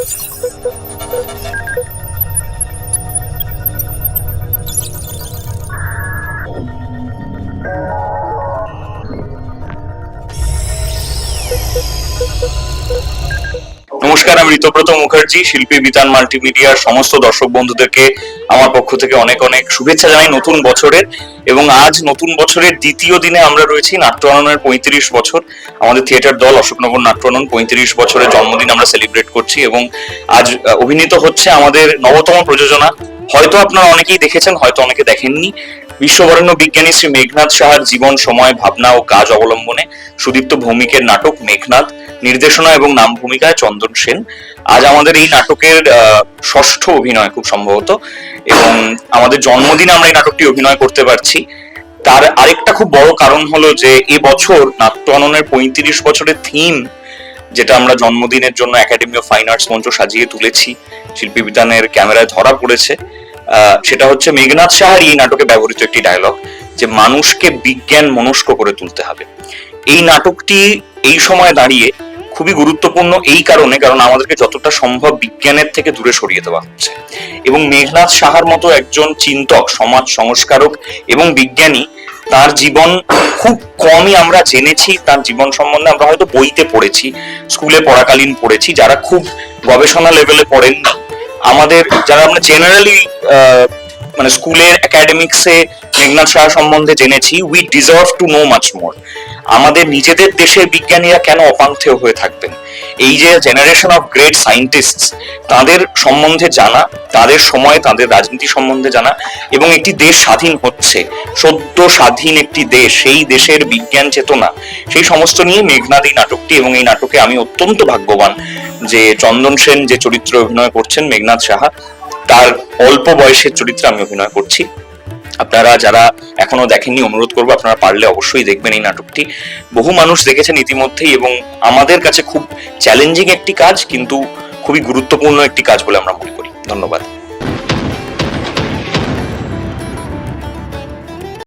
নমস্কার, আমি ঋতব্রত মুখার্জি। শিল্পী বিতান মাল্টিমিডিয়ার সমস্ত দর্শক বন্ধুদেরকে আমার পক্ষ থেকে অনেক অনেক শুভেচ্ছা জানাই নতুন বছরের। এবং আজ নতুন বছরের দ্বিতীয় দিনে আমরা রয়েছি নাট্যাননের 35 বছর। আমাদের থিয়েটার দল অশোকনগর নাট্যানন 35 বছরের জন্মদিন আমরা সেলিব্রেট করছি এবং আজ অভিনীত হচ্ছে আমাদের নবতম প্রযোজনা। হয়তো আপনারা অনেকেই দেখেছেন, হয়তো অনেকে দেখেননি। বিশ্ববরেণ্য বিজ্ঞানী শ্রী মেঘনাদ সাহার জীবন, সময়, ভাবনা ও কাজ অবলম্বনে সুদীপ্ত ভৌমিকের নাটক মেঘনাদ, নির্দেশনা এবং নাম ভূমিকায় চন্দন সেন। আজ আমাদের এই নাটকের ষষ্ঠ অভিনয় খুব সম্ভবত, এবং আমাদের জন্মদিনে আমরা এই নাটকটি অভিনয় করতে পারছি। তার আরেকটা খুব বড় কারণ হলো যে এবছর নাট্যাননের 35 বছরের থিম, যেটা আমরা জন্মদিনের জন্য একাডেমি অফ ফাইন আর্টস মঞ্চ সাজিয়ে তুলেছি, শিল্পী বিতানের ক্যামেরায় ধরা পড়েছে। সেটা হচ্ছে মেঘনাদ সাহার এই নাটকে ব্যবহৃত একটি ডায়লগ, যে মানুষকে বিজ্ঞান মনস্ক করে তুলতে হবে। এই নাটকটি এই সময় দাঁড়িয়ে খুবই গুরুত্বপূর্ণ এই কারণে, কারণ আমাদেরকে যতটা সম্ভব বিজ্ঞানের থেকে দূরে সরিয়ে দেওয়া হচ্ছে। এবং মেঘনাদ সাহার মতো একজন চিন্তক, সমাজ সংস্কারক এবং বিজ্ঞানী, তার জীবন খুব কমই আমরা জেনেছি। তার জীবন সম্বন্ধে আমরা হয়তো বইতে পড়েছি, স্কুলে পড়াকালীন পড়েছি। যারা খুব গবেষণা লেভেলে পড়েননি, আমাদের যারা আমরা জেনারেলি মানে স্কুলের একাডেমিক্সে মেঘনাদ সাহা সম্বন্ধে জেনেছি, we deserve to know much more. আমাদের নিজেদের দেশের বিজ্ঞানীরা কেন অপাংথেয় হয়ে থাকবেন? এই যে জেনারেশন অফ গ্রেট সায়েন্টিস্ট, তাদের সম্বন্ধে জানা, তাদের সময় তাদের রাজনীতি সম্বন্ধে জানা, এবং একটি দেশ স্বাধীন হচ্ছে, সদ্য স্বাধীন একটি দেশ, সেই দেশের বিজ্ঞান চেতনা, সেই সমস্ত নিয়ে মেঘনাদ এই নাটকটি। এবং এই নাটকে আমি অত্যন্ত ভাগ্যবান যে চন্দন সেন যে চরিত্রে অভিনয় করছেন, মেঘনাদ সাহা তার অল্প বয়সের চরিত্রে আমি অভিনয় করছি। আপনারা যারা এখনো দেখেননি, অনুরোধ করবো আপনারা পারলে অবশ্যই দেখবেন এই নাটকটি। বহু মানুষ দেখেছেন ইতিমধ্যেই, এবং আমাদের কাছে খুব চ্যালেঞ্জিং একটি কাজ, কিন্তু খুবই গুরুত্বপূর্ণ একটি কাজ বলে আমরা মনে করি। ধন্যবাদ।